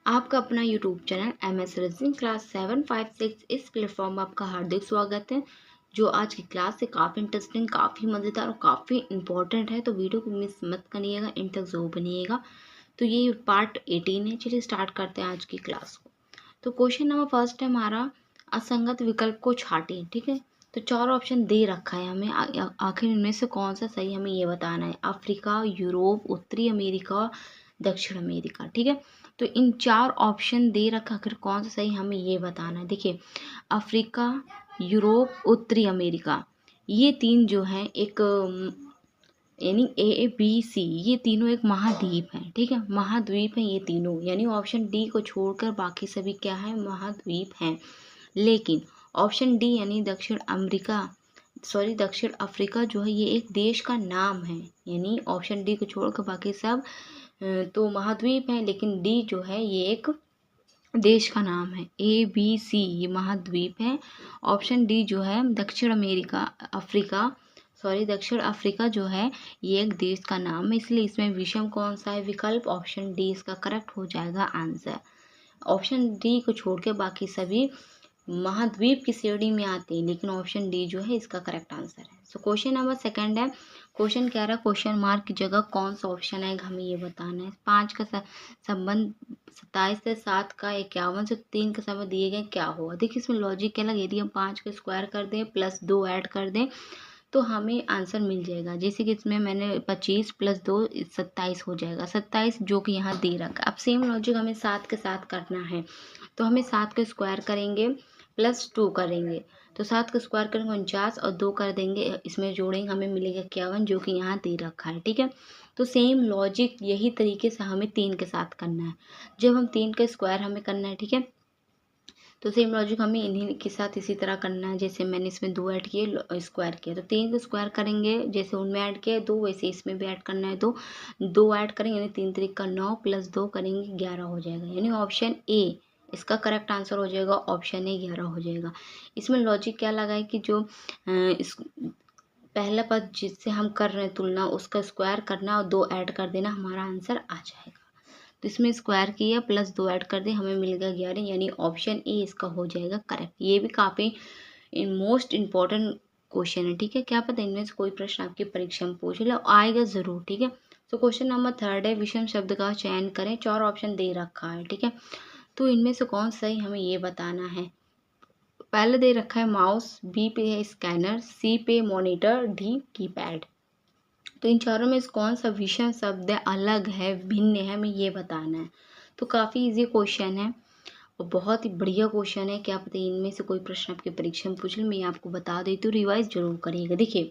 आपका अपना YouTube channel MS reasoning class 756 इस प्लेटफॉर्म में आपका हार्दिक स्वागत है। जो आज की क्लास है काफ़ी इंटरेस्टिंग, काफ़ी मज़ेदार और काफ़ी इंपॉर्टेंट है, तो वीडियो को मिस मत करिएगा, इन तक ज़रूर बनिएगा। तो ये पार्ट 18 है। चलिए स्टार्ट करते हैं आज की क्लास को। तो क्वेश्चन नंबर फर्स्ट है हमारा, असंगत विकल्प को छाटें। ठीक है, तो 4 ऑप्शन दे रखा है हमें, आखिर इनमें से कौन सा सही हमें ये बताना है। अफ्रीका, यूरोप, उत्तरी अमेरिका, दक्षिण अमेरिका। ठीक है, तो इन 4 ऑप्शन दे रखा, आखिर कौन सा सही हमें ये बताना है। देखिए, अफ्रीका, यूरोप, उत्तरी अमेरिका, ये तीन जो हैं एक यानी ABC, ये तीनों एक महाद्वीप हैं। ठीक है, महाद्वीप हैं ये तीनों, यानी ऑप्शन डी को छोड़कर बाकी सभी क्या है, महाद्वीप हैं। लेकिन ऑप्शन डी यानी दक्षिण अफ्रीका जो है ये एक देश का नाम है। यानी ऑप्शन डी को छोड़कर बाकी सब तो महाद्वीप हैं, लेकिन डी जो है ये एक देश का नाम है। ABC ये महाद्वीप है। ऑप्शन डी जो है दक्षिण अफ्रीका जो है ये एक देश का नाम है, इसलिए इसमें विषम कौन सा है विकल्प, ऑप्शन डी इसका करेक्ट हो जाएगा आंसर। ऑप्शन डी को छोड़ के बाकी सभी महाद्वीप की श्रेणी में आते हैं, लेकिन ऑप्शन डी जो है इसका करेक्ट आंसर है। सो क्वेश्चन नंबर सेकंड है, क्वेश्चन कह रहा है क्वेश्चन मार्क की जगह कौन सा ऑप्शन है, हमें ये बताना है। 5 का संबंध 27 से 7 का 51 से 3 का समय दिए गए, क्या होगा। देखिए इसमें लॉजिक क्या लगा, यदि हम 5 का स्क्वायर कर दें प्लस 2 ऐड कर दें तो हमें आंसर मिल जाएगा। जैसे कि इसमें मैंने 25 प्लस 2 27 हो जाएगा, 27 जो कि यहाँ दे रखा। अब सेम लॉजिक हमें 7 के साथ करना है, तो हमें 7 का स्क्वायर करेंगे प्लस 2 करेंगे, तो 7 का स्क्वायर करेंगे 49 और 2 कर देंगे, इसमें जोड़ेंगे हमें मिलेगा 51 जो कि यहाँ दे रखा है। ठीक है, तो सेम लॉजिक यही तरीके से हमें 3 के साथ करना है। जब हम 3 का स्क्वायर हमें करना है, ठीक है, तो सेम लॉजिक हमें इन्हीं के साथ इसी तरह करना है। जैसे मैंने इसमें 2 ऐड किए, स्क्वायर किया, तो 3 का स्क्वायर करेंगे, जैसे उनमें ऐड किया 2 वैसे इसमें भी ऐड करना है। तो 2 ऐड करेंगे यानी 3 3 का 9 प्लस 2 करेंगे 11 हो जाएगा, यानी ऑप्शन ए इसका करेक्ट आंसर हो जाएगा। ऑप्शन ए 11 हो जाएगा। इसमें लॉजिक क्या लगा है कि जो इस पहला पद जिससे हम कर रहे हैं तुलना, उसका स्क्वायर करना और 2 ऐड कर देना, हमारा आंसर आ जाएगा। तो इसमें स्क्वायर किया प्लस 2 ऐड कर दे, हमें मिल गया 11, यानी ऑप्शन ए इसका हो जाएगा करेक्ट। ये भी काफ़ी मोस्ट इम्पॉर्टेंट क्वेश्चन है। ठीक है, क्या पता इनमें से कोई प्रश्न आपकी परीक्षा में पूछ ले, आएगा ज़रूर। ठीक है, तो क्वेश्चन नंबर थर्ड है, विषम शब्द का चयन करें। 4 ऑप्शन दे रखा है। ठीक है, तो इनमें से कौन सही हमें ये बताना है। पहले दे रखा है माउस, बी पे है स्कैनर, सी पे मॉनिटर, डी कीपैड। तो इन चारों में से कौन सा विषम शब्द अलग है, भिन्न है, हमें ये बताना है। तो काफ़ी इजी क्वेश्चन है और बहुत ही बढ़िया क्वेश्चन है। क्या पता इनमें से कोई प्रश्न आपके परीक्षा में पूछ ले, मैं आपको बता देती हूँ, रिवाइज जरूर करिएगा। देखिए,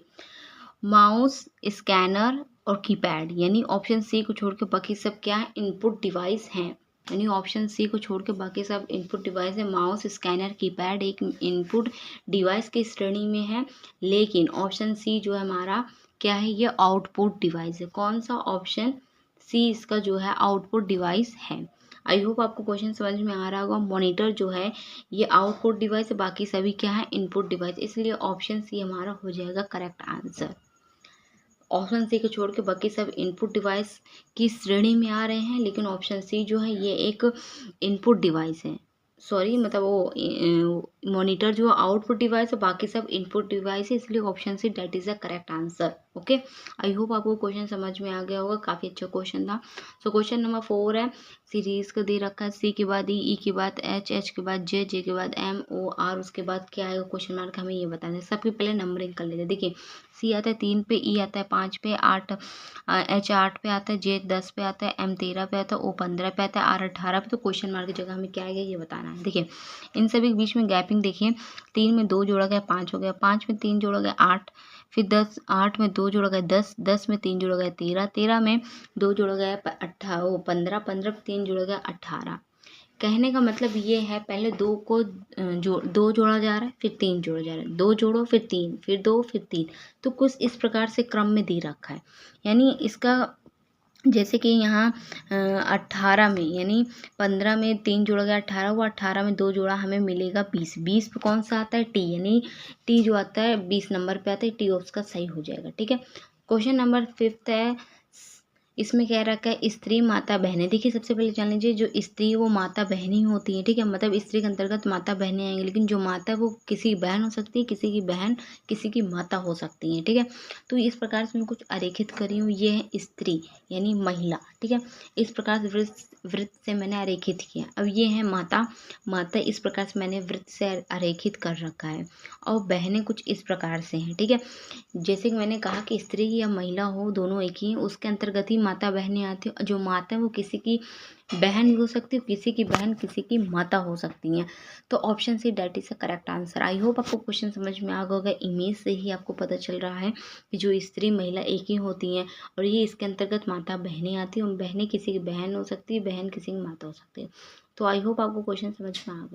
माउस, स्कैनर और कीपैड, यानी ऑप्शन सी को छोड़ के बाकी सब क्या है, इनपुट डिवाइस हैं। यानी ऑप्शन सी को छोड़ के बाकी सब इनपुट डिवाइस है। माउस, स्कैनर, कीपैड एक इनपुट डिवाइस की श्रेणी में है, लेकिन ऑप्शन सी जो है हमारा क्या है, ये आउटपुट डिवाइस है। कौन सा, ऑप्शन सी इसका जो है आउटपुट डिवाइस है। आई होप आपको क्वेश्चन समझ में आ रहा होगा। मॉनिटर जो है ये आउटपुट डिवाइस है, बाकी सभी क्या है, इनपुट डिवाइस, इसलिए ऑप्शन सी हमारा हो जाएगा करेक्ट आंसर। ऑप्शन सी को छोड़ के बाकी सब इनपुट डिवाइस की श्रेणी में आ रहे हैं, लेकिन ऑप्शन सी जो है ये एक इनपुट डिवाइस है। सॉरी, मतलब वो मॉनिटर जो आउटपुट डिवाइस है, बाकी सब इनपुट डिवाइस है, इसलिए option C that is the correct answer. Okay, I hope आपको क्वेश्चन समझ में आ गया होगा, काफ़ी अच्छा क्वेश्चन था। सो क्वेश्चन नंबर 4 है, सीरीज का दे रखा है, सी के बाद ई के बाद एच, एच के बाद जे, जे के बाद एम, ओ आर, उसके बाद क्या आएगा क्वेश्चन मार्क, हमें ये बताना है। सबसे पहले नंबरिंग कर लेते हैं। देखिए, सी आता है 3 पे, ई आता है 5 पे, 8 एच 8 पे आता है, जे 10 पे आता है, एम 13 पे आता है, ओ 15 पे आता है, आर 18 पे। तो क्वेश्चन मार्क की जगह हमें क्या आएगा ये बताना है। देखिए, इन सभी के बीच में गैपिंग देखिए, 3 में 2 जोड़ा गया 5 हो गया, 5 में 3 जोड़ा गया 8, फिर 10, 8 में 2 जोड़ा गया 10, 10 में 3 जोड़ा गया 13, 13 में 2 जोड़ा गया 15, 15 में 3 जोड़ा गया 18। कहने का मतलब ये है, पहले 2 को 2 जोड़ा जा रहा है, फिर 3 जोड़ा जा रहा है, 2 जोड़ो फिर 3, फिर 2 फिर 3, तो कुछ इस प्रकार से क्रम में दे रखा है। यानी इसका जैसे कि यहाँ 18 में, यानी 15 में 3 जोड़ा गया 18 हुआ, 18 में 2 जोड़ा हमें मिलेगा 20, 20 पे कौन सा आता है, टी, यानी टी जो आता है 20 नंबर पे आता है, टी उसका सही हो जाएगा। ठीक है, क्वेश्चन नंबर 5 है, इसमें क्या रखा है, स्त्री माता बहनें। देखिए सबसे पहले जान लीजिए, जो स्त्री है वो माता बहनें ही होती हैं, ठीक है। मतलब स्त्री के अंतर्गत माता बहनें आएंगी, लेकिन जो माता है वो किसी की बहन हो सकती है, किसी की बहन किसी की माता हो सकती हैं, ठीक है। तो इस प्रकार से मैं कुछ अरेखित करी हूँ। ये है स्त्री यानी महिला, ठीक है। इस प्रकार से वृत्त वृत्त से मैंने अरेखित किया। अब ये है माता, माता इस प्रकार से मैंने वृत्त से अरेखित कर रखा है। और बहनें कुछ इस प्रकार से हैं, ठीक है। जैसे कि मैंने कहा कि स्त्री या महिला हो दोनों एक ही हैं, उसके अंतर्गत ही माता बहनें आती हैं। जो माता है वो किसी की बहन भी हो सकती है, किसी की बहन किसी की माता हो सकती हैं। तो option C that is the correct answer. I hope आपको क्वेश्चन समझ में आ गया होगा। इमेज से ही आपको पता चल रहा है कि जो स्त्री महिला एक ही होती हैं, और ये इसके अंतर्गत माता बहनें आती हैं। उन बहनें किसी की बहन हो सकती है, बहन किसी की माता हो सकती है। तो आई होप आपको क्वेश्चन समझ में आ गया।